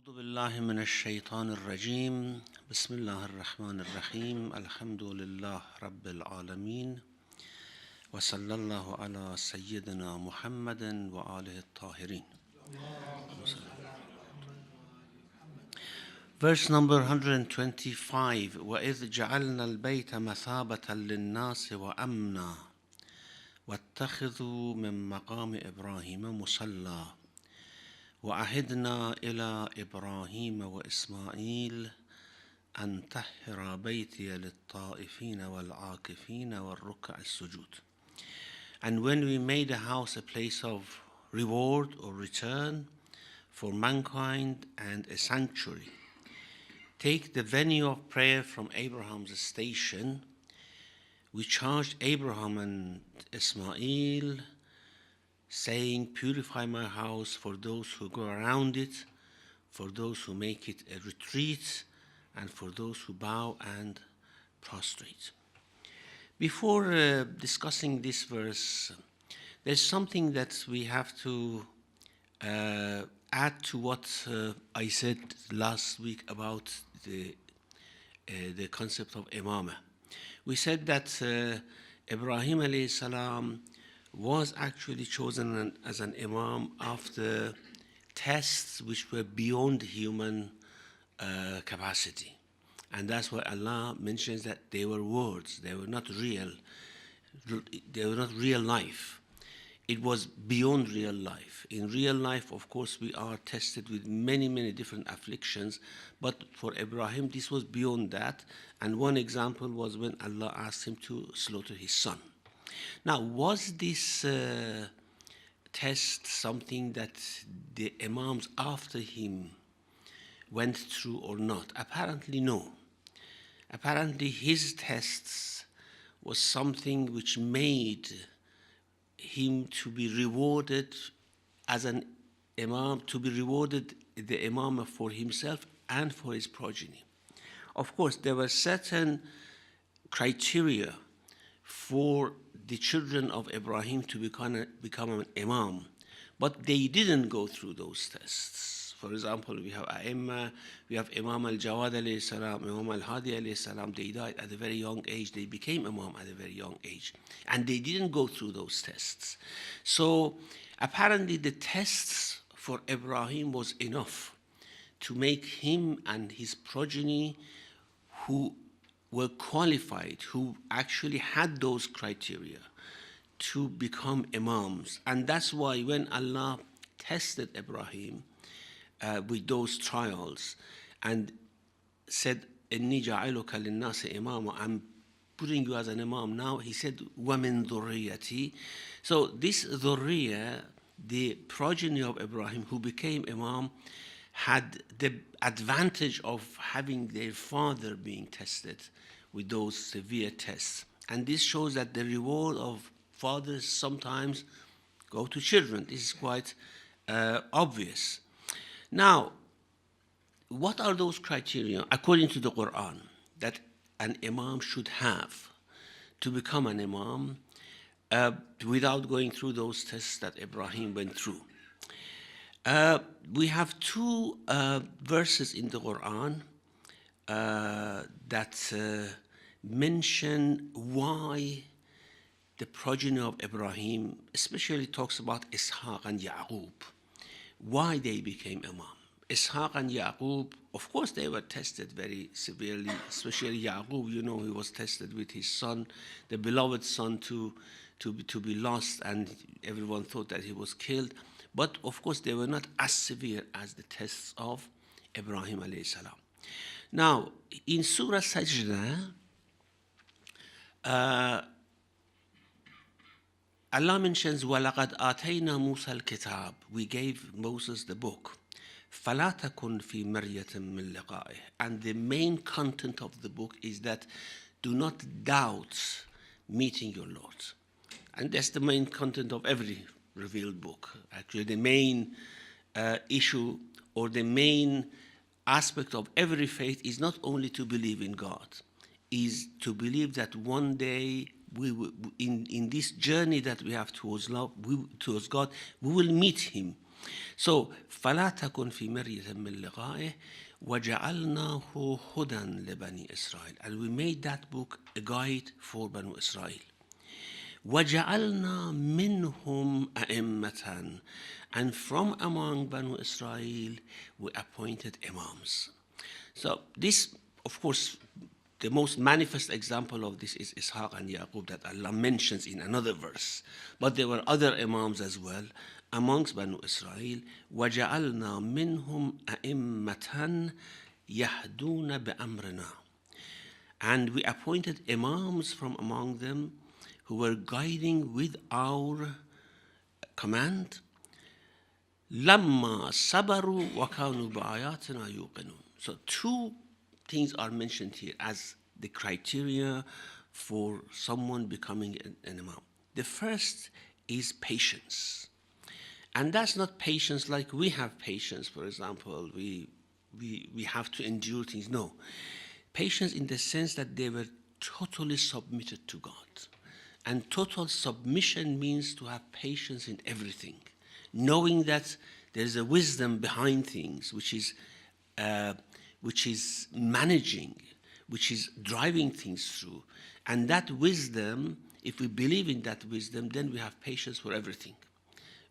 أعوذ بالله من الشيطان الرجيم بسم الله الرحمن الرحيم الحمد لله رب العالمين وصلى الله على سيدنا محمد وآله الطاهرين. Verse number 125 وإذ جعلنا البيت مثابة للناس وأمنا واتخذوا من مقام إبراهيم مصلى وعهدنا إلى إبراهيم وإسماعيل أن طهر بيتي للطائفين والعاكفين والركع السجود. And when we made a house a place of reward or return for mankind and a sanctuary, take the venue of prayer from Abraham's station, we charged Abraham and Ismail, saying, purify my house for those who go around it, for those who make it a retreat, and for those who bow and prostrate. Before discussing this verse, there's something that we have to add to what I said last week about the concept of imamah. We said that Ibrahim alayhi salam was actually chosen as an imam after tests which were beyond human capacity. And that's why Allah mentions that they were words, they were not real life. It was beyond real life. In real life, of course, we are tested with many different afflictions, but for Ibrahim, this was beyond that. And one example was when Allah asked him to slaughter his son. Now, was this test something that the imams after him went through or not? Apparently, no. Apparently, his tests was something which made him to be rewarded as an imam, to be rewarded the imam for himself and for his progeny. Of course, there were certain criteria for the children of Ibrahim to become an imam, but they didn't go through those tests. For example, we have A'imma, we have Imam al-Jawad alayhi salam, Imam al-Hadi alayhi salam. They died at a very young age. They became imam at a very young age. And they didn't go through those tests. So apparently the tests for Ibrahim was enough to make him and his progeny who were qualified, who actually had those criteria to become imams. And that's why when Allah tested Ibrahim with those trials and said, إِنِّي جَعَلُكَ لِلنَّاسِ إِمَامًا, I'm putting you as an imam now, he said, وَمِن ذُرِّيَّتِي. So this dhurriya, the progeny of Ibrahim who became imam, had the advantage of having their father being tested with those severe tests. And this shows that the reward of fathers sometimes go to children. This is quite obvious. Now, what are those criteria, according to the Qur'an, that an imam should have to become an imam without going through those tests that Ibrahim went through? We have two verses in the Qur'an that mention why the progeny of Ibrahim, especially talks about Ishaq and Ya'qub, why they became imam. Ishaq and Ya'qub, of course, they were tested very severely, especially Ya'qub, you know, he was tested with his son, the beloved son, to be lost, and everyone thought that he was killed. But of course, they were not as severe as the tests of Ibrahim alayhi salam. Now, in Surah Sajdah, Allah mentions, وَلَقَدْ آتَيْنَا مُوسَى الْكِتَابِ, we gave Moses the book. فَلَا تَكُنْ فِي مَرْيَةٍ مِّن لِقَائِهِ. And the main content of the book is that do not doubt meeting your Lord. And that's the main content of every revealed book. Actually, the main issue or the main aspect of every faith is not only to believe in God, is to believe that one day we will, in this journey that we have towards God, we will meet Him. So فلا تكن في مرية من لقائه وجعلناه هدى لبني إسرائيل. And we made that book a guide for Banu Israel. وَجَعَلْنَا مِنْهُمْ أَئِمَّةً. And from among Banu Israel, we appointed imams. So this, of course, the most manifest example of this is Ishaq and Yaqub that Allah mentions in another verse. But there were other imams as well amongst Banu Israel. وَجَعَلْنَا مِنْهُمْ أَئِمَّةً يَهْدُونَ بِأَمْرِنَا. And we appointed imams from among them who were guiding with our command. لَمَّا صَبَرُوا وَكَانُوا بِآيَاتِنَا يُوقِنُونَ. So two things are mentioned here as the criteria for someone becoming an imam. The first is patience. And that's not patience like we have patience, for example, we have to endure things. No. Patience in the sense that they were totally submitted to God. And total submission means to have patience in everything, knowing that there's a wisdom behind things, which is managing, which is driving things through. And that wisdom, if we believe in that wisdom, then we have patience for everything.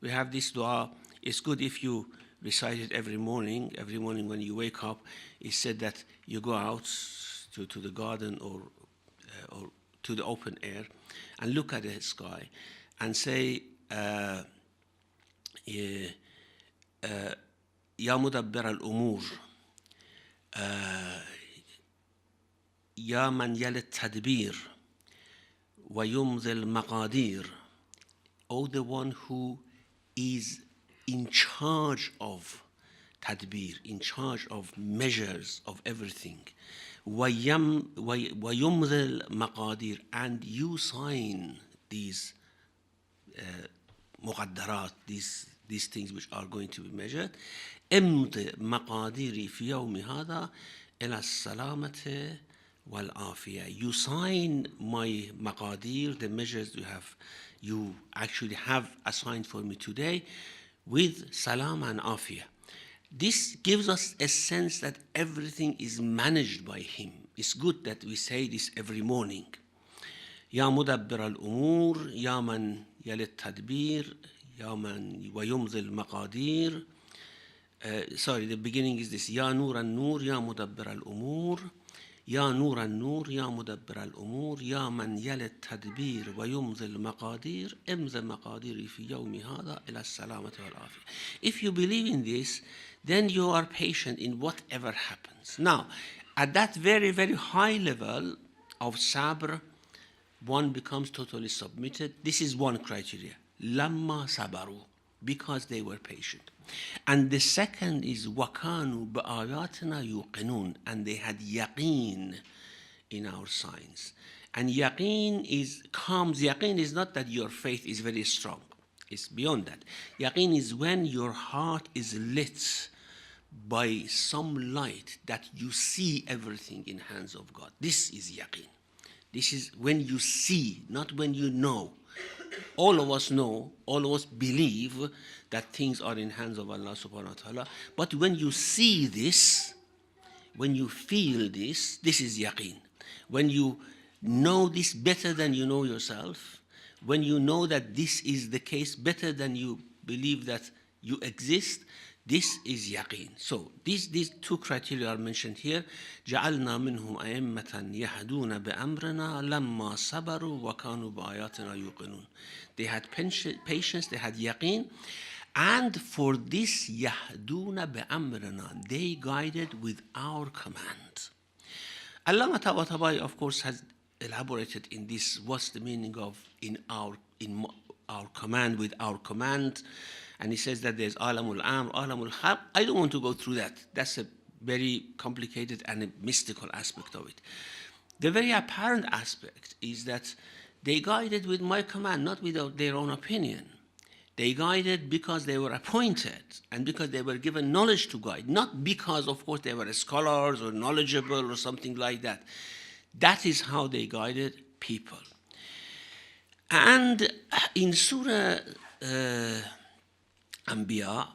We have this dua. It's good if you recite it every morning. Every morning when you wake up, it's said that you go out to the garden or to the open air and look at the sky and say, يا مدبر الأمور يا من يلي التدبير ويمضي المقادير. O the one who is in charge of tadbir, in charge of measures of everything. وَيُمْضِي الْمَقَادِيرِ. And you sign these مقدرات, these things which are going to be measured. امضي مقاديري في يوم هذا إلى السلامة والعافية. You sign my maqadir, the measures you actually have assigned for me today, with salam and afiyah. This gives us a sense that everything is managed by him. It's good that we say this every morning. يا مدبر الأمور يا من يلي التدبير يا من ويمضي المقادير. Sorry, the beginning is this. يا نور النور يا مدبر الأمور يا نور النور يا مدبر الأمور يا من يلي التدبير ويمضي المقادير امضي مقاديري في يوم هذا إلى السلامة والعافية. If you believe in this, then you are patient in whatever happens. Now, at that very, very high level of sabr, one becomes totally submitted. This is one criteria. لَمَّا صَبَرُوا, because they were patient. And the second is وَكَانُوا بِآيَاتِنَا يُوقِنُونَ, and they had yaqeen in our signs. And yaqeen is not that your faith is very strong. It's beyond that. Yaqeen is when your heart is lit by some light that you see everything in hands of God. This is yaqeen. This is when you see, not when you know. All of us know, all of us believe that things are in hands of Allah subhanahu wa ta'ala. But when you see this, when you feel this, this is yaqeen. When you know this better than you know yourself, when you know that this is the case better than you believe that you exist, this is yaqeen. So these two criteria are mentioned here. جَعَلْنَا مِنْهُمْ أَئِمَّةً يَهْدُونَ بِأَمْرِنَا لَمَّا صَبَرُوا وَكَانُوا بِآيَاتِنَا يُوقِنُونَ. They had patience, they had yaqeen. And for this يَهْدُونَ بِأَمْرِنَا, they guided with our command. Allama Tabatabai, of course, has elaborated in this what's the meaning of in our command, with our command. And he says that there's alamul amr, alamul khalq. I don't want to go through that. That's a very complicated and a mystical aspect of it. The very apparent aspect is that they guided with my command, not without their own opinion. They guided because they were appointed and because they were given knowledge to guide, not because, of course, they were scholars or knowledgeable or something like that. That is how they guided people. And in Surah Anbiya,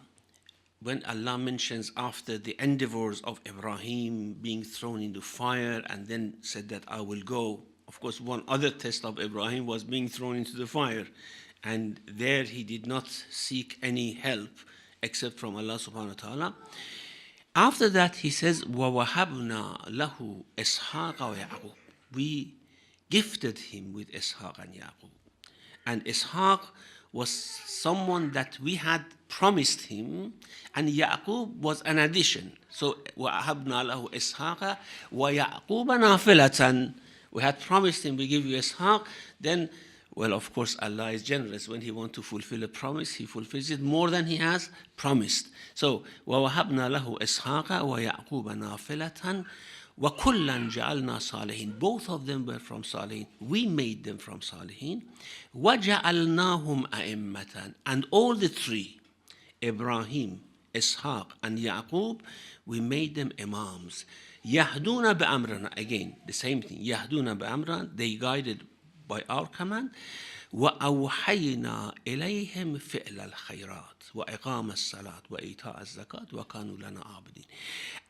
when Allah mentions after the endeavors of Ibrahim being thrown into fire and then said that I will go. Of course, one other test of Ibrahim was being thrown into the fire. And there he did not seek any help except from Allah subhanahu wa ta'ala. After that he says, وَوَهَبْنَا لَهُ إِسْحَاقَ وَيَعْقُوبَ. We gifted him with Ishaq and Yaqub. And Ishaq was someone that we had promised him, and Yaqub was an addition. So وَأَهَبْنَا لَهُ إِسْحَاقَ وَيَعْقُوبَ نَافِلَةً. We had promised him, we give you Ishaq. Then, well, of course, Allah is generous. When he wants to fulfill a promise, he fulfills it more than he has promised. So وَوَهَبْنَا لَهُ إِسْحَاقَ وَيَعْقُوبَ نَافِلَةً وَكُلًّا جَعَلْنَا صَالِحِينَ. Both of them were from Salihin. We made them from Salihin. وَجَعَلْنَاهُمْ أَئِمَّةً. And all the three, Ibrahim, Ishaq, and Yaqub, we made them imams. يَهْدُونَ بِأَمْرِنَا. Again, the same thing. يَهْدُونَ بِأَمْرِنَا. They guided by our command. وَأَوْحَيْنَا إِلَيْهِمْ فِعْلَ الْخَيْرَاتِ وَإِقَامَ الصَّلَاةِ وَإِيتَاءَ الزَّكَاةِ وَكَانُوا لَنَا عَابِدِينَ.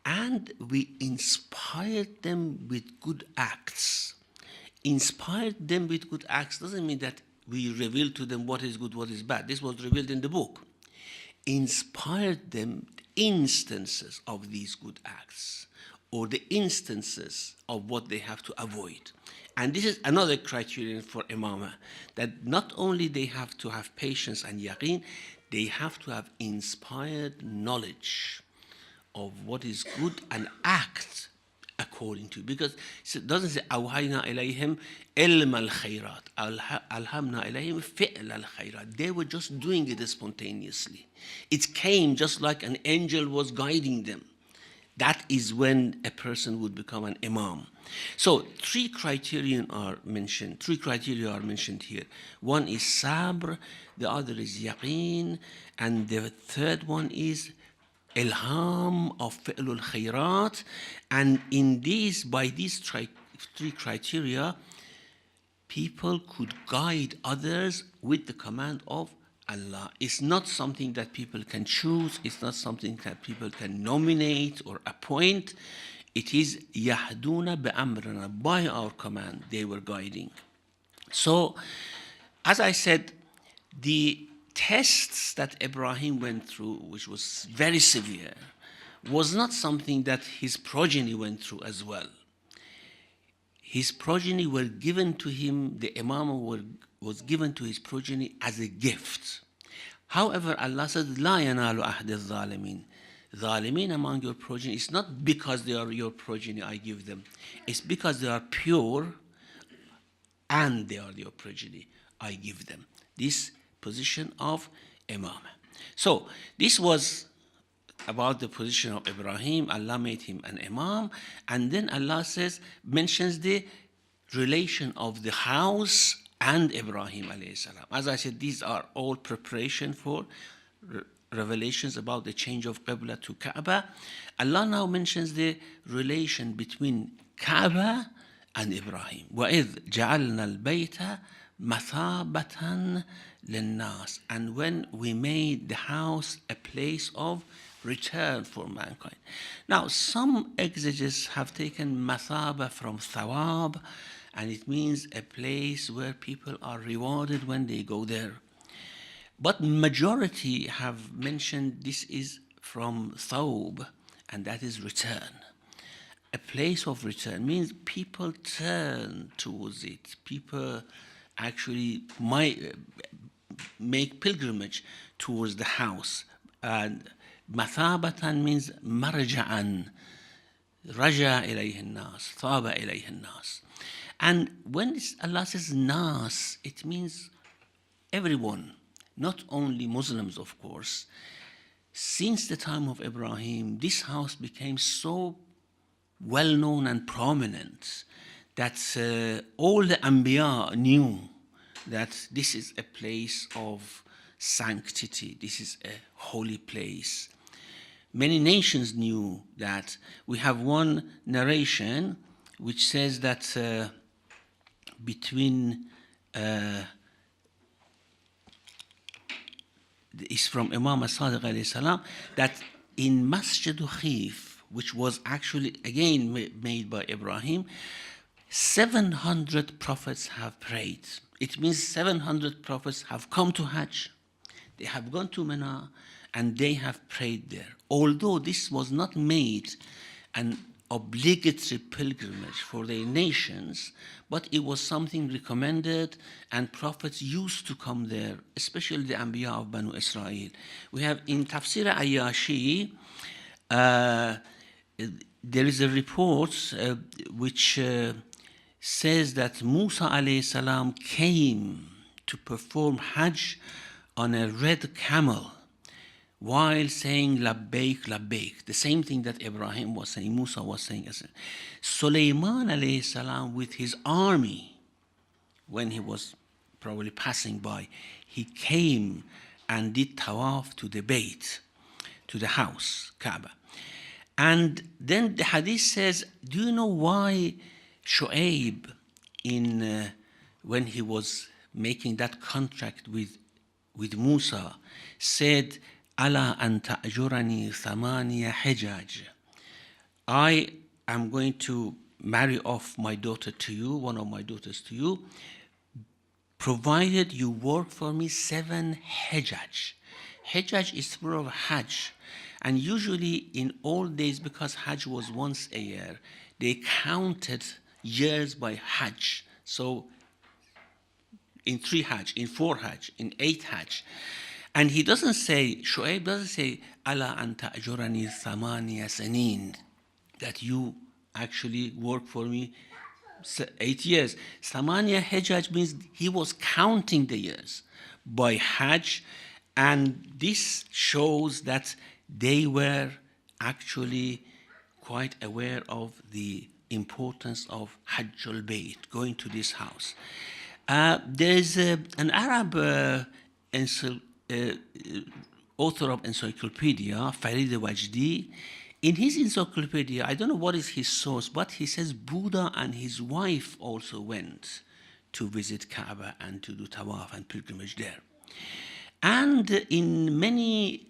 And we inspired them with good acts. Inspired them with good acts doesn't mean that we revealed to them what is good, what is bad. This was revealed in the book. Inspired them instances of these good acts, or the instances of what they have to avoid. And this is another criterion for imamah, that not only they have to have patience and yaqeen, they have to have inspired knowledge of what is good and act according to. Because it doesn't say أوحينا إليهم علم الخيرات ألهمنا إليهم فعل الخيرات. They were just doing it spontaneously. It came just like an angel was guiding them. That is when a person would become an imam. So three criteria are mentioned here. One is sabr, the other is yaqeen, and the third one is ilham of fi'lul khairat. And by these three criteria, people could guide others with the command of Allah. It's not something that people can choose. It's not something that people can nominate or appoint. It is yahduna bi'amrina, by our command they were guiding. So, as I said, the tests that Ibrahim went through, which was very severe, was not something that his progeny went through as well. His progeny were given to him, the imam was given to his progeny as a gift. However, Allah said, لَا يَنَالُ أَحْدِ الظَّالِمِينَ. Zalimin among your progeny, it's not because they are your progeny I give them. It's because they are pure and they are your progeny I give them. This position of imam. So, this was about the position of Ibrahim. Allah made him an imam, and then Allah mentions the relation of the house and Ibrahim alayhi salam. As I said, these are all preparation for revelations about the change of Qibla to Kaaba. Allah now mentions the relation between Kaaba and Ibrahim. وَإِذْ جَعَلْنَا الْبَيْتَ مَثَابَةً لِلنَّاسِ. And when we made the house a place of return for mankind. Now, some exegetes have taken mathaba from thawab, and it means a place where people are rewarded when they go there. But majority have mentioned this is from thawb, and that is return. A place of return means people turn towards it. People actually might make pilgrimage towards the house. And mathabatan means marja'an, raja ilayhi nas, thaba ilayhi nas. And when Allah says nas, it means everyone, not only Muslims, of course. Since the time of Ibrahim, this house became so well known and prominent that all the Anbiya knew that this is a place of sanctity, this is a holy place. Many nations knew that. We have one narration which says that between is from Imam as-Sadiq alayhi salam, that in Masjid Khif, which was actually again made by Ibrahim, 700 prophets have prayed. It means 700 prophets have come to Hajj. They have gone to Mina and they have prayed there. Although this was not made an obligatory pilgrimage for their nations, but it was something recommended, and prophets used to come there, especially the Anbiya of Banu Israel. We have in Tafsir Ayyashi, there is a report which says that Musa alayhi salam came to perform Hajj on a red camel while saying labbaik, labbaik, the same thing that Ibrahim was saying, Musa was saying. Sulaiman alayhi salam with his army, when he was probably passing by, he came and did tawaf to the Bayt, to the house, Kaaba. And then the hadith says, do you know why Shu'aib, when he was making that contract with Musa, said, Ala an ta'jurani thamaniya hijaj. I am going to marry off my daughter to you, one of my daughters to you, provided you work for me 7 hijaj. Hijaj is plural of Hajj. And usually in old days, because Hajj was once a year, they counted years by Hajj. So in 3 Hajj, in 4 Hajj, in 8 Hajj. And he doesn't say, Shu'aib doesn't say, Ala an ta'jurani thamaniya sanin, that you actually work for me 8 years. Thamaniya hijaj means he was counting the years by Hajj, and this shows that they were actually quite aware of the importance of Hajjul Bayt, going to this house. There is an Arab author of encyclopedia, Farid Wajdi. In his encyclopedia, I don't know what is his source, but he says Buddha and his wife also went to visit Kaaba and to do tawaf and pilgrimage there. And in many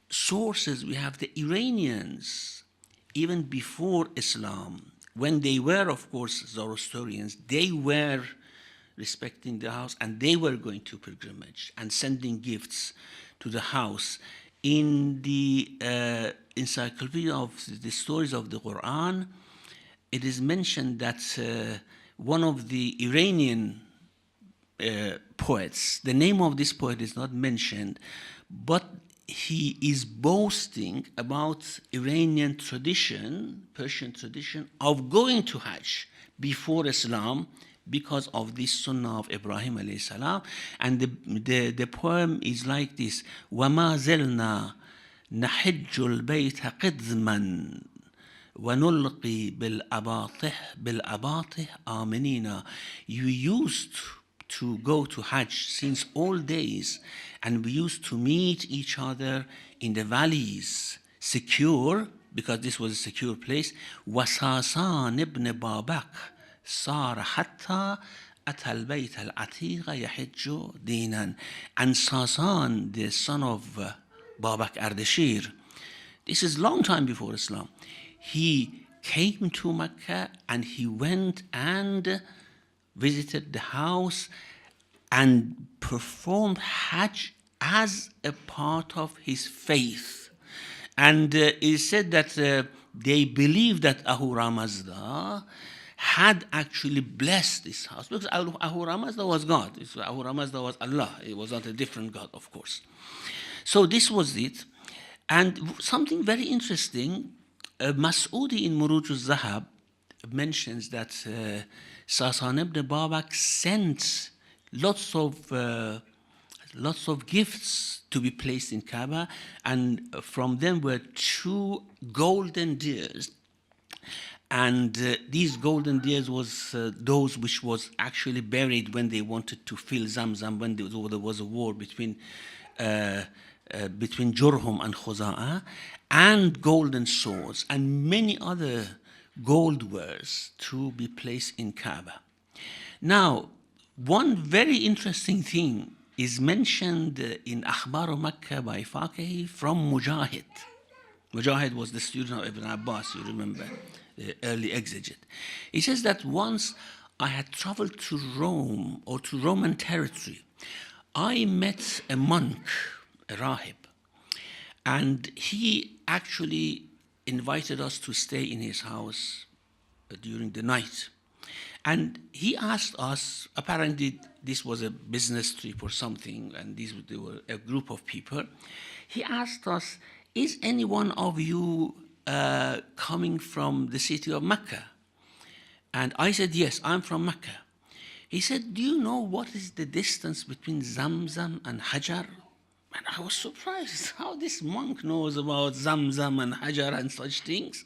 sources, we have the Iranians, even before Islam, when they were, of course, Zoroastrians, they were respecting the house, and they were going to pilgrimage and sending gifts to the house. In the encyclopedia of the stories of the Qur'an, it is mentioned that one of the Iranian poets, the name of this poet is not mentioned, but he is boasting about Iranian tradition, Persian tradition, of going to Hajj before Islam, because of this sunnah of Ibrahim alayhi salam. And the poem is like this: وَمَا زِلْنَا نَحِجُّ الْبَيْتَ قِدْمًا وَنُلْقِي بِالْأَبَاطِحِ آمِنِينَ. You used to go to Hajj since all days, and we used to meet each other in the valleys, secure, because this was a secure place. وَسَاسَانِ ابْنِ بَابَكَ صار حتى أتى البيت العتيق يحج دينا. And Sasan, the son of Babak Ardashir, this is long time before Islam, he came to Mecca and he went and visited the house and performed Hajj as a part of his faith. And it said that they believed that Ahura Mazda had actually blessed this house, because Ahura Mazda was God. Ahura Mazda was Allah. It was not a different God, of course. So this was it. And something very interesting, Mas'udi in Muruj al-Zahab mentions that Sasan ibn Babak sent lots of gifts to be placed in Kaaba, and from them were 2 golden deers. And these golden deers was those which was actually buried when they wanted to fill Zamzam, when there was a war between Jurhum and Khuza'a, and golden swords and many other gold wares to be placed in Kaaba. Now, one very interesting thing is mentioned in Akhbar Makkah by Faqih from Mujahid. Mujahid was the student of Ibn Abbas, you remember, the early exegete. He says that once I had traveled to Rome or to Roman territory, I met a monk, a rahib, and he actually invited us to stay in his house during the night. And he asked us, apparently this was a business trip or something, and they were a group of people. He asked us, is any one of you coming from the city of Mecca? And I said, yes, I'm from Mecca. He said, do you know what is the distance between Zamzam and Hajar? And I was surprised how this monk knows about Zamzam and Hajar and such things.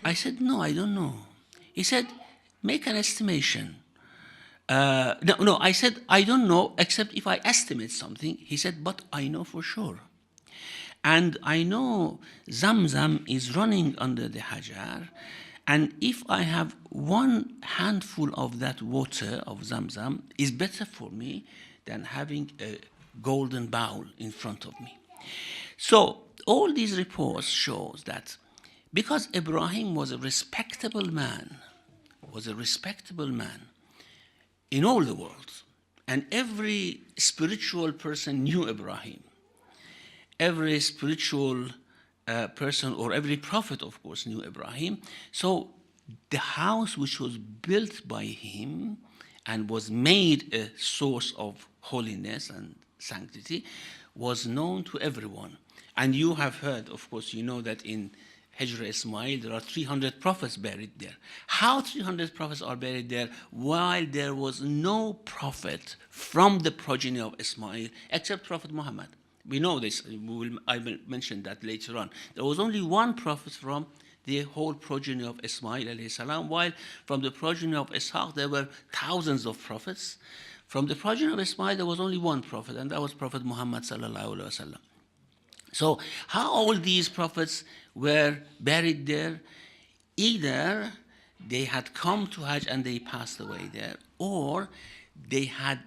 I said, no, I don't know. He said, make an estimation. No, I said, I don't know, except if I estimate something. He said, but I know for sure. And I know Zamzam is running under the Hajar, and if I have one handful of that water of Zamzam, is better for me than having a golden bowl in front of me. So all these reports shows that because Ibrahim was a respectable man in all the world, and every spiritual person knew Ibrahim. Every spiritual person, or every prophet, of course, knew Ibrahim. So the house which was built by him and was made a source of holiness and sanctity was known to everyone. And you have heard, of course, you know that in Hijr Ismail, there are 300 prophets buried there. How 300 prophets are buried there while there was no prophet from the progeny of Ismail except Prophet Muhammad? We know this. I will mention that later on. There was only one prophet from the whole progeny of Ismail alayhi salam, while from the progeny of Ishaq there were thousands of prophets. From the progeny of Ismail there was only one prophet, and that was Prophet Muhammad sallallahu alaihi wasallam. So how all these prophets were buried there? Either they had come to Hajj and they passed away there, or they had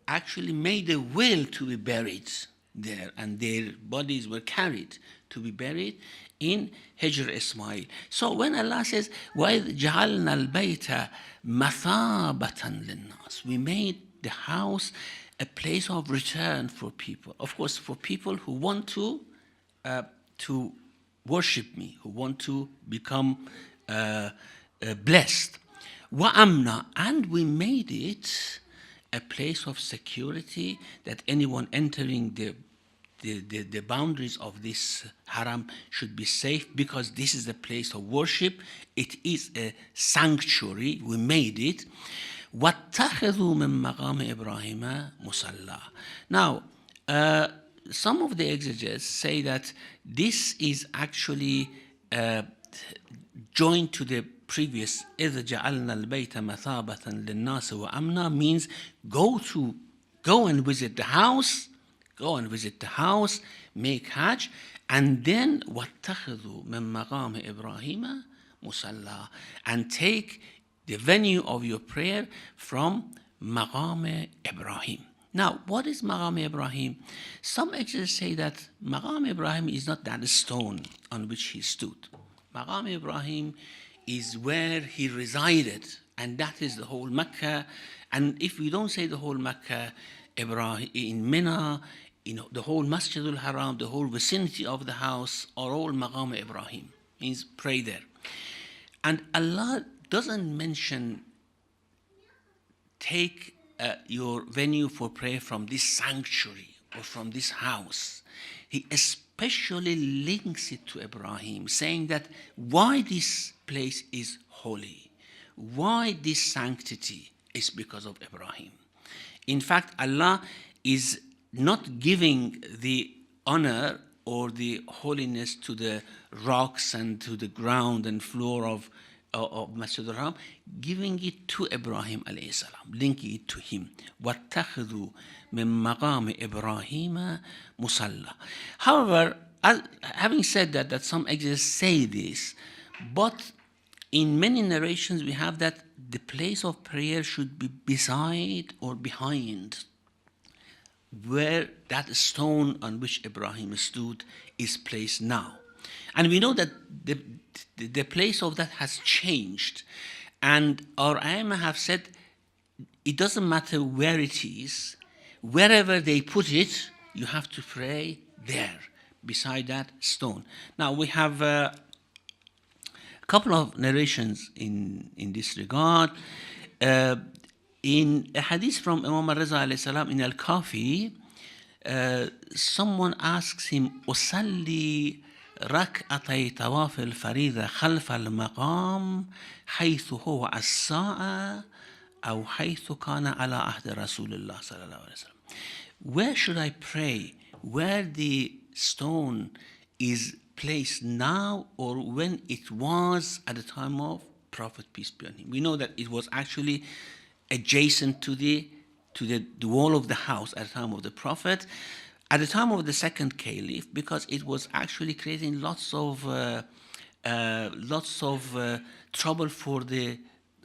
actually made a will to be buried there, and their bodies were carried to be buried in Hijr Ismail. So when Allah says, وَإِذْ جَعَلْنَا الْبَيْتَ مَثَابَةً لِلنَّاسِ, we made the house a place of return for people. Of course, for people who want to worship me, who want to become blessed. وَأَمْنًا, and we made it a place of security, that anyone entering the boundaries of this haram should be safe, because this is a place of worship. It is a sanctuary. We made it. وَاتَّخَذُوا مِن مَّقَامِ إِبْرَاهِيمَ مُصَلَّى. Now, some of the exegetes say that this is actually joined to the previous إِذْ جَعَلْنَا الْبَيْتَ مَثَابَةً لِلنَّاسِ وَأَمْنًا, means go and visit the house, make Hajj, and then وَاتَّخِذُوا مِن مَّقَامِ إِبْرَاهِيمَ مُصَلَّى, and take the venue of your prayer from Maqam Ibrahim. Now, what is Maqam Ibrahim? Some experts say that Maqam Ibrahim is not that stone on which he stood. Maqam Ibrahim is where he resided, and that is the whole Mecca. And if we don't say the whole Mecca, Ibrahim in Mina, the whole Masjid al-Haram, the whole vicinity of the house are all Maqam Ibrahim, means pray there. And Allah doesn't mention take your venue for prayer from this sanctuary or from this house. He especially links it to Ibrahim, saying that why this place is holy, why this sanctity is because of Ibrahim. In fact, Allah is not giving the honor or the holiness to the rocks and to the ground and floor of Masjid al-Haram, giving it to Ibrahim alayhi salam, linking it to him. وَاتَّخِذُوا مِن مَّقَامِ إِبْرَاهِيمَ مُصَلَّى. However, having said that some exegetes say this, but in many narrations we have that the place of prayer should be beside or behind where that stone on which Ibrahim stood is placed now. And we know that the place of that has changed. And our Aima have said it doesn't matter where it is, wherever they put it, you have to pray there, beside that stone. Now we have a couple of narrations in this regard. In a hadith from Imam al-Raza alayhi salam in Al-Kafi, someone asks him, أصلي ركعتي طواف الفريضة خلف المقام حيث هو الساعة أو حيث كان على عهد رسول الله صلى الله عليه وسلم. Where should I pray? Where the stone is placed now, or when it was at the time of Prophet, peace be on him? We know that it was actually adjacent to the wall of the house at the time of the Prophet. At the time of the second caliph, because it was actually creating lots of trouble for the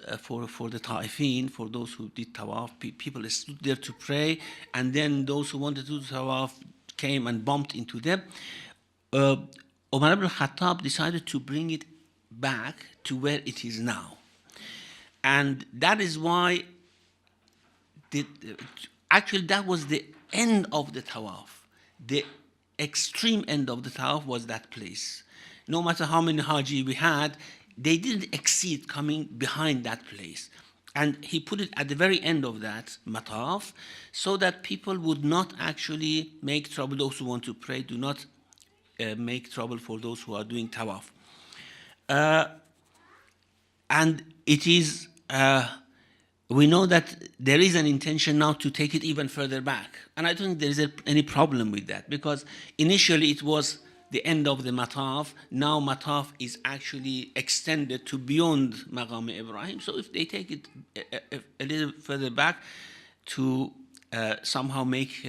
ta'ifin, for those who did tawaf. People stood there to pray, and then those who wanted to do tawaf came and bumped into them. Umar ibn Khattab decided to bring it back to where it is now. And that is why actually that was the end of the tawaf. The extreme end of the tawaf was that place. No matter how many haji we had, they didn't exceed coming behind that place. And he put it at the very end of that mataf, so that people would not actually make trouble. Those who want to pray do not make trouble for those who are doing tawaf. And it is, we know that there is an intention now to take it even further back. And I don't think there is any problem with that, because initially it was the end of the mataf. Now mataf is actually extended to beyond Maqam Ibrahim. So if they take it a little further back to somehow make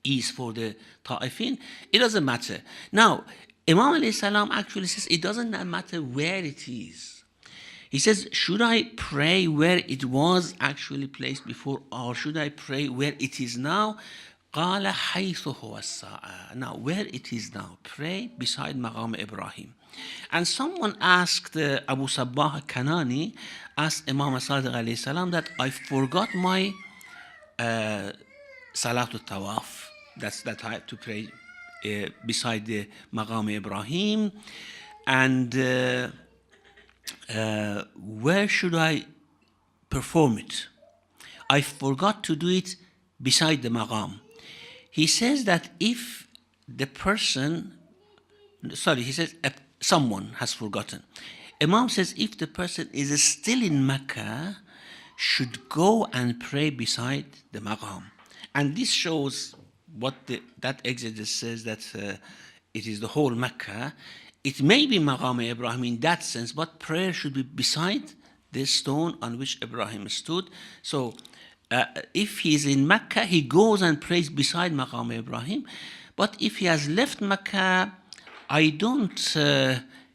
ease for the ta'ifin, it doesn't matter. Now, Imam alayhi salam actually says it doesn't matter where it is. He says, should I pray where it was actually placed before, or should I pray where it is now? قال حيث هو الساعة. Now, where it is now, pray beside Maqam Ibrahim. And someone asked Abu Sabbah Kanani, asked Imam Sadiq alayhi salam, that I forgot my Salatul Tawaf. That's that I have to pray beside the Maqam Ibrahim. And where should I perform it? I forgot to do it beside the Maqam. He says that if the person, he says someone has forgotten. Imam says if the person is still in Mecca, should go and pray beside the Maqam. And this shows what that exegesis says, that it is the whole Mecca. It may be Maqam Ibrahim in that sense, but prayer should be beside the stone on which Ibrahim stood. So if he is in Mecca, he goes and prays beside Maqam Ibrahim. But if he has left Mecca, I don't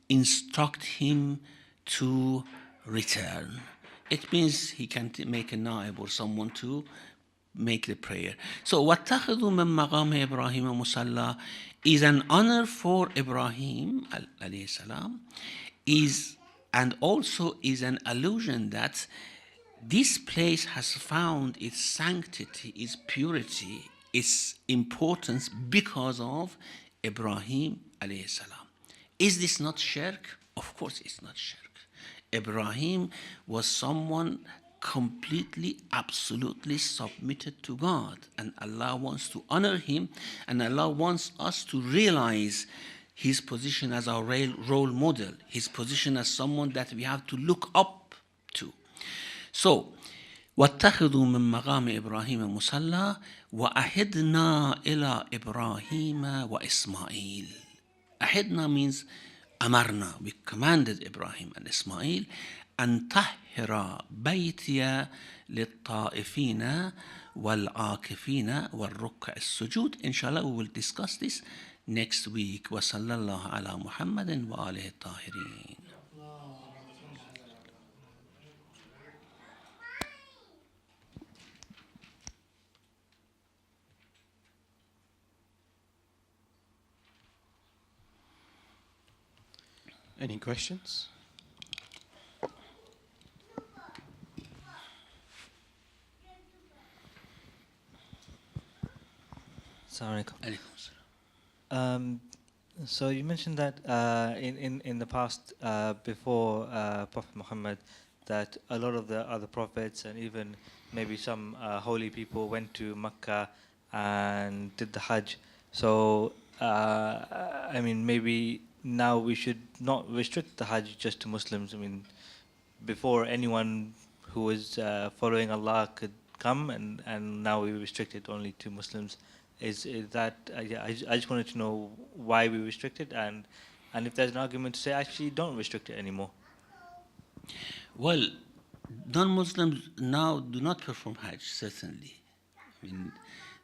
instruct him to return. It means he can make a naib or someone to make the prayer. So وَاتَّخِذُوا مِن مَقَامِ إِبْرَاهِيمَ مُصَلَّى is an honor for Ibrahim alayhi salam, and also is an allusion that this place has found its sanctity, its purity, its importance because of Ibrahim alayhi salam. Is this not shirk? Of course it's not shirk. Ibrahim was someone completely, absolutely submitted to God, and Allah wants to honor him, and Allah wants us to realize his position as our role model, his position as someone that we have to look up to. So, وَاتَّخِذُوا مِن مَقَامِ إِبْرَاهِيمَ مُصَلَّى وَأَهِدْنَا إِلَىٰ إِبْرَاهِيمَ وَإِسْمَاعِيلَ. Ahidna means amarna, we commanded Ibrahim and Ismail, أن طهر بيتي للطائفين والعاكفين والركع السجود. Inshallah, we will discuss this next week. وصلى الله على محمد وآله الطاهرين. Any questions? Assalamu alaikum. Alaykum salam. So you mentioned that in the past, before Prophet Muhammad, that a lot of the other prophets and even maybe some holy people went to Mecca and did the Hajj. So I mean, maybe now we should not restrict the Hajj just to Muslims. I mean, before anyone who was following Allah could come, and now we restrict it only to Muslims. Is that yeah, I just wanted to know why we restrict it, and if there's an argument to say actually don't restrict it anymore. Well, non-Muslims now do not perform Hajj, certainly. I mean,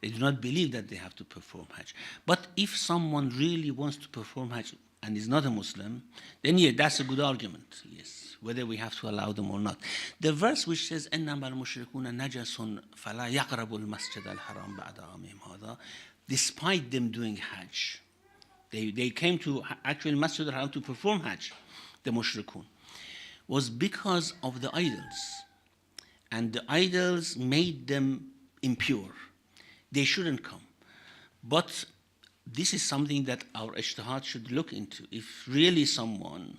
they do not believe that they have to perform Hajj. But if someone really wants to perform Hajj and is not a Muslim, then yeah, that's a good argument, yes, whether we have to allow them or not. The verse which says, إِنَّمَا الْمُشْرِكُونَ نَجَسٌ فَلَا يَقْرَبُوا الْمَسْجِدَ الْحَرَامَ بَعْدَ عَامِهِمْ هَذَا, despite them doing Hajj, they came to actually Masjid al-Haram to perform Hajj, the mushrikun, was because of the idols. And the idols made them impure. They shouldn't come. But this is something that our ijtihad should look into. If really someone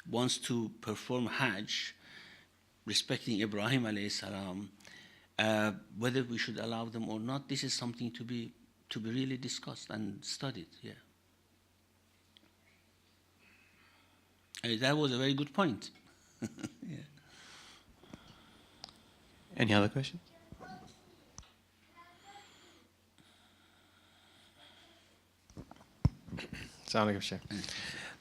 wants to perform Hajj, respecting Ibrahim alayhi salam, whether we should allow them or not, this is something to be really discussed and studied. Yeah. That was a very good point. Yeah. Any other questions? Assalamu alaikum, Shaykh.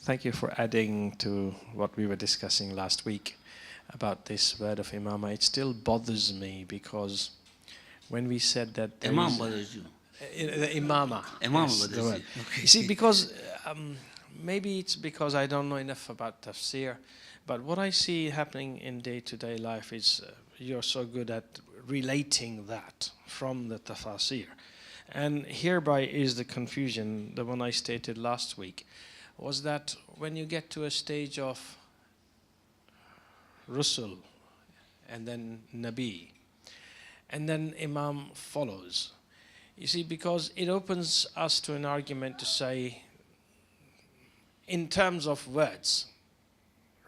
Thank you for adding to what we were discussing last week about this word of imama. It still bothers me because when we said that Imam bothers you. the imama. Imam yes, the bothers word. you. Okay. You see, because maybe it's because I don't know enough about tafsir, but what I see happening in day-to-day life is you're so good at relating that from the tafsir. And hereby is the confusion, the one I stated last week, was that when you get to a stage of Rusul and then Nabi, and then Imam follows. You see, because it opens us to an argument to say, in terms of words,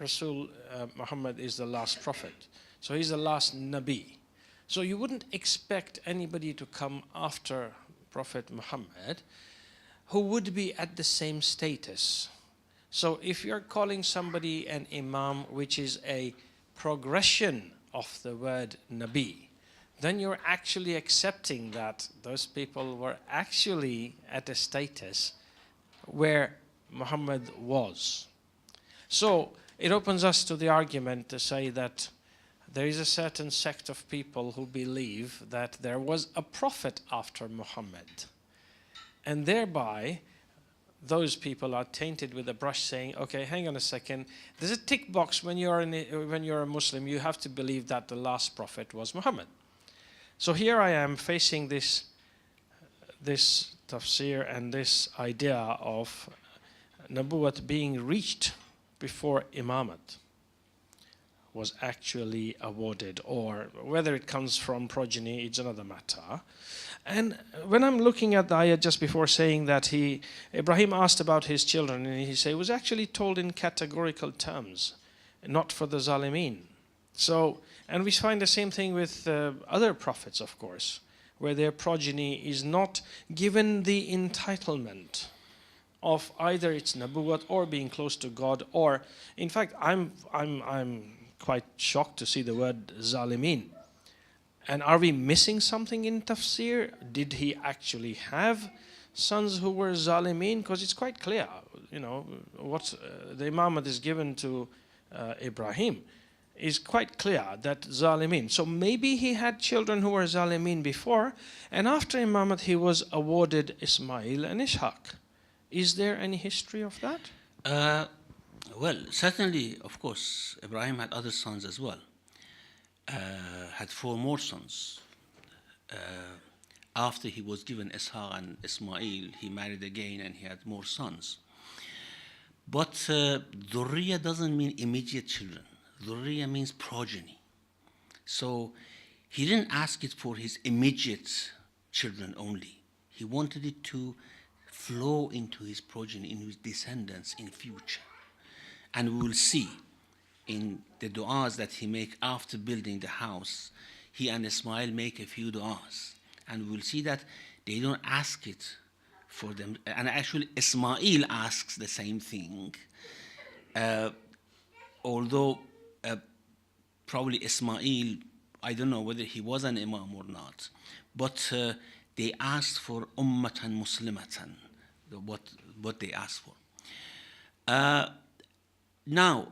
Rasul Muhammad is the last prophet. So he's the last Nabi. So you wouldn't expect anybody to come after Prophet Muhammad who would be at the same status. So if you're calling somebody an Imam, which is a progression of the word Nabi, then you're actually accepting that those people were actually at a status where Muhammad was. So it opens us to the argument to say that there is a certain sect of people who believe that there was a prophet after Muhammad. And thereby, those people are tainted with a brush saying, okay, hang on a second, there's a tick box when you're a Muslim, you have to believe that the last prophet was Muhammad. So here I am facing this tafsir and this idea of Nabuwat being reached before Imamat was actually awarded, or whether it comes from progeny, it's another matter. And when I'm looking at the ayah just before saying that Ibrahim asked about his children, and he said it was actually told in categorical terms, not for the Zalimin. So, and we find the same thing with other prophets, of course, where their progeny is not given the entitlement of either its nabuwat or being close to God, or, in fact, I'm quite shocked to see the word zalimin. And are we missing something in tafsir? Did he actually have sons who were zalimin? Because it's quite clear, you know, what the imamat is given to Ibrahim is quite clear that zalimin. So maybe he had children who were zalimin before, and after imamat he was awarded Ismail and Ishaq. Is there any history of that? Well, certainly, of course, Ibrahim had other sons as well. Had 4 more sons. After he was given Ishaq and Ismail, he married again and he had more sons. But dhurriya doesn't mean immediate children. Dhurriya means progeny. So he didn't ask it for his immediate children only. He wanted it to flow into his progeny, in his descendants in future. And we will see in the du'as that he make after building the house, he and Ismail make a few du'as. And we'll see that they don't ask it for them. And actually Ismail asks the same thing. Although probably Ismail, I don't know whether he was an imam or not, but they asked for ummatan muslimatan, what they asked for. Now,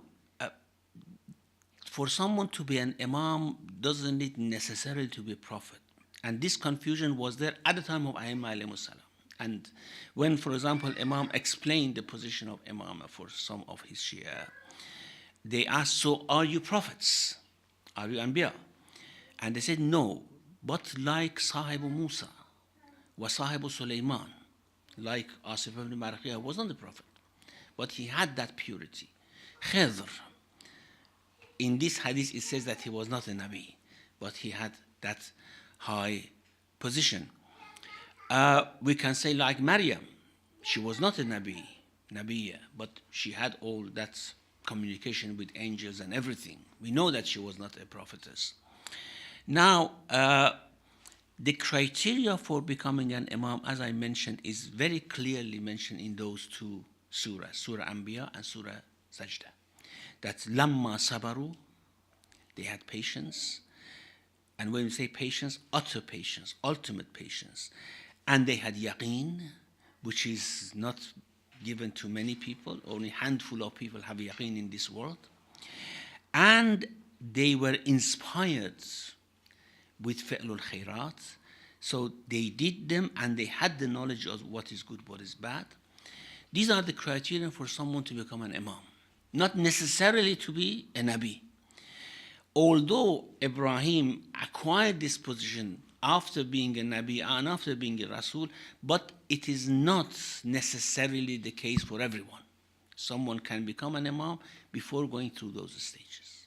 for someone to be an imam doesn't need necessarily to be a prophet. And this confusion was there at the time of Ayyimah alayhimus salam. And when, for example, Imam explained the position of Imam for some of his Shia, they asked, so are you prophets? Are you Anbiya? And they said, no, but like Sahibu Musa, wa Sahibu Sulaiman, like Asif ibn Marqiyah wasn't a prophet, but he had that purity. Khidr, in this hadith it says that he was not a Nabi, but he had that high position. We can say like Maryam, she was not a Nabiya, but she had all that communication with angels and everything. We know that she was not a prophetess. Now, the criteria for becoming an imam, as I mentioned, is very clearly mentioned in those two surahs, Surah Anbiya and Surah Sajda. That's lamma sabaru, they had patience. And when we say patience, utter patience, ultimate patience. And they had yaqeen, which is not given to many people. Only a handful of people have yaqeen in this world. And they were inspired with fi'lul khairat. So they did them and they had the knowledge of what is good, what is bad. These are the criteria for someone to become an imam. Not necessarily to be a Nabi. Although Ibrahim acquired this position after being a Nabi and after being a Rasul, but it is not necessarily the case for everyone. Someone can become an Imam before going through those stages.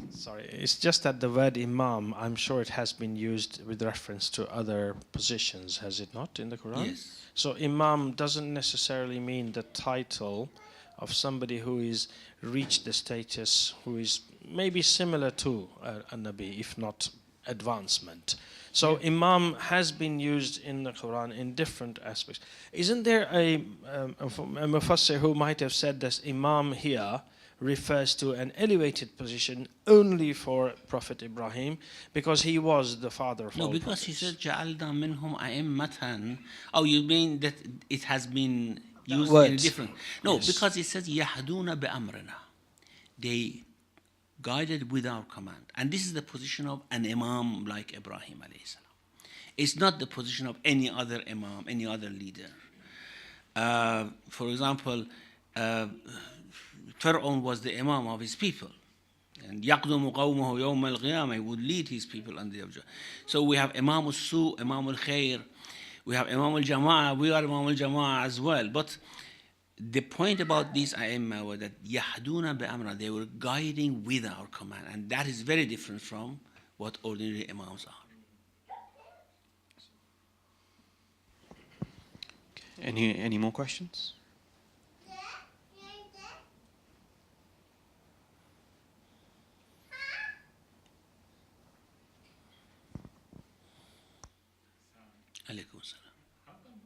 Sorry, it's just that the word Imam, I'm sure it has been used with reference to other positions, has it not, in the Quran? Yes. So Imam doesn't necessarily mean the title of somebody who is reached the status, who is maybe similar to a Nabi, if not advancement. So Imam has been used in the Quran in different aspects. Isn't there a Mufassir who might have said that Imam here refers to an elevated position only for Prophet Ibrahim because he was the father of all No, because prophets. he said, جَعَلْنَا مِنْهُمْ أَئِمَّةً. Oh, you mean that it has been used in a Words. different... No, Yes. because it says, يَهْدُونَ بِأَمْرِنَا. They guided with our command. And this is the position of an imam like Ibrahim alayhi salam. It's not the position of any other imam, any other leader. For example, Fir'aun was the imam of his people. And يَقْدُمُ قَوْمَهُ يَوْمَ الْقِيَامَةِ, he would lead his people on the day of judgment. So we have Imam al-Su, Imam al-Khair, we have Imam al-Jama'ah, we are Imam al-Jama'ah as well. But the point about these A'imma was that يَهْدُونَ بِأَمْرَ, they were guiding with our command. And that is very different from what ordinary imams are. Any more questions? Alaykum salam. How come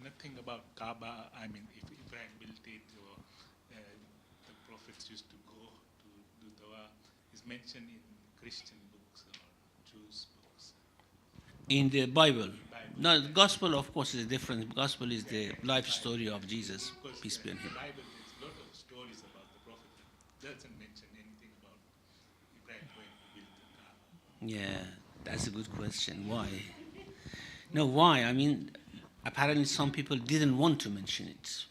nothing about Kaaba? I mean, if Ibrahim built it, or the prophets used to go to do dua, is mentioned in Christian books or Jews books? In the Bible. No, the gospel, of course, is different. The gospel is the life story of Jesus, Because peace be on in him. the Bible, there's a lot of stories about the prophet that doesn't mention anything about Ibrahim going to build the Kaaba. Yeah, that's a good question. Why? No, why? I mean, apparently some people didn't want to mention it.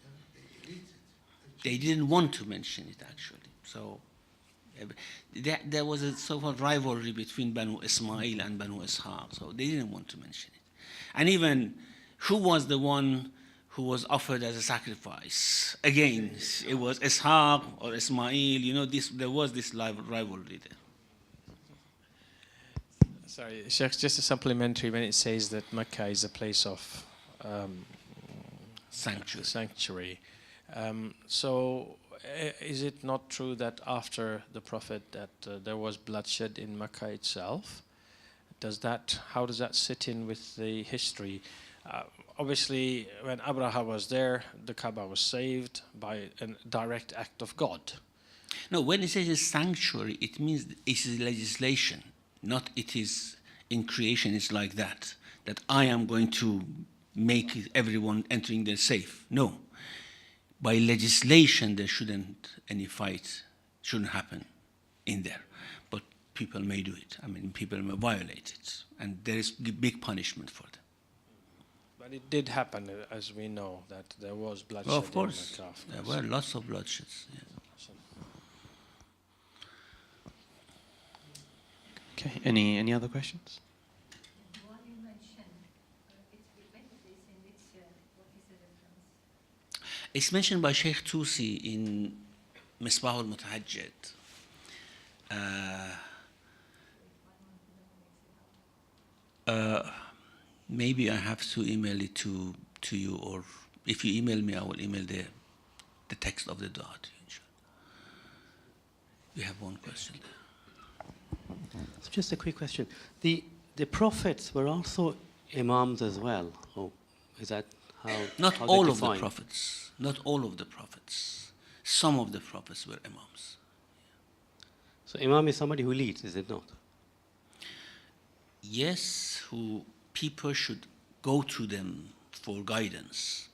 They didn't want to mention it, actually. So there was a sort of rivalry between Banu Ismail and Banu Ishaq, so they didn't want to mention it. And even who was the one who was offered as a sacrifice. Again, it was Ishaq or Ismail, you know, there was this rivalry there. Sorry, Sheikh, just a supplementary when it says that Mecca is a place of sanctuary. Is it not true that after the Prophet that there was bloodshed in Mecca itself? How does that sit in with the history? Obviously, when Abraha was there, the Kaaba was saved by a direct act of God. No, when it says a sanctuary, it means it is legislation, not it is in creation. It's like that I am going to make everyone entering there safe. No, by legislation there shouldn't any fight shouldn't happen in there, but people may do it. I mean, people may violate it, and there is big punishment for them. But it did happen, as we know, that there was bloodshed. Well, of course, in Mecca, there were lots of bloodsheds. Yeah. Okay, any other questions? What you mentioned, it's repeated this in which, what is the reference? It's mentioned by Sheikh Tusi in Misbah al-Mutahajjid. Maybe I have to email it to you, or if you email me, I will email the text of the dua to you, inshallah. We have one question there. So just a quick question. The prophets were also imams as well, or is that how? Not how all they're of the defined? prophets. Not all of the prophets. Some of the prophets were imams. So imam is somebody who leads, is it not? Yes, who people should go to them for guidance.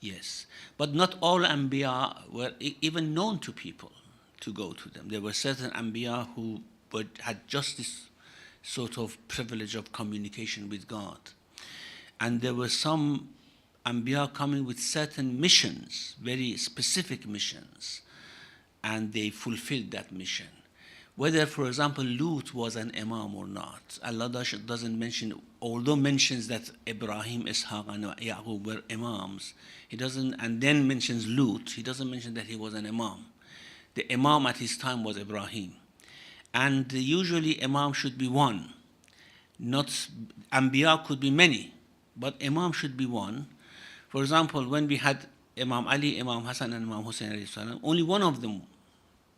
Yes, but not all Anbiya were even known to people to go to them. There were certain Anbiya who had just this sort of privilege of communication with God. And there were some Anbiya coming with certain missions, very specific missions, and they fulfilled that mission. Whether, for example, Lut was an imam or not, Allah doesn't mention, although mentions that Ibrahim, Ishaq, and Yaqub were imams, he doesn't, and then mentions Lut, he doesn't mention that he was an imam. The imam at his time was Ibrahim. And usually imam should be one. Not, Anbiya could be many, but imam should be one. For example, when we had Imam Ali, Imam Hassan, and Imam Hussein, only one of them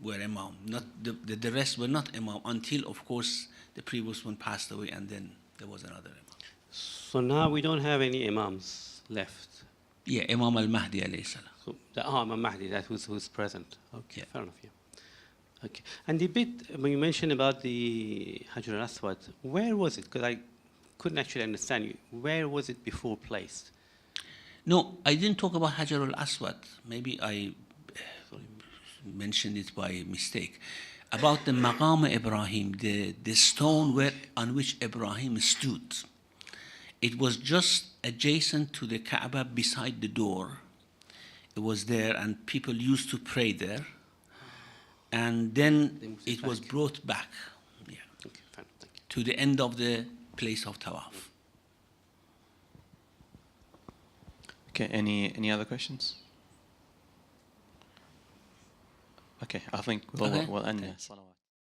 were imam. Not the rest were not imam until, of course, the previous one passed away, and then there was another imam. So now we don't have any imams left. Yeah, Imam al-Mahdi alayhi salam. So Imam Mahdi, that who's present. Okay, Yeah. fair enough. Yeah. Okay. And the bit when you mentioned about the Hajar al-Aswad, where was it? Because I couldn't actually understand you. Where was it before placed? No, I didn't talk about Hajar al-Aswad. Maybe I mentioned it by mistake. About the Maqam Ibrahim, the stone on which Ibrahim stood. It was just adjacent to the Kaaba beside the door. It was there, and people used to pray there. And then it was brought back, yeah, Okay, fine. Thank you. to the end of the place of Tawaf. Okay, any other questions? Okay, I think we'll end there. Salawat.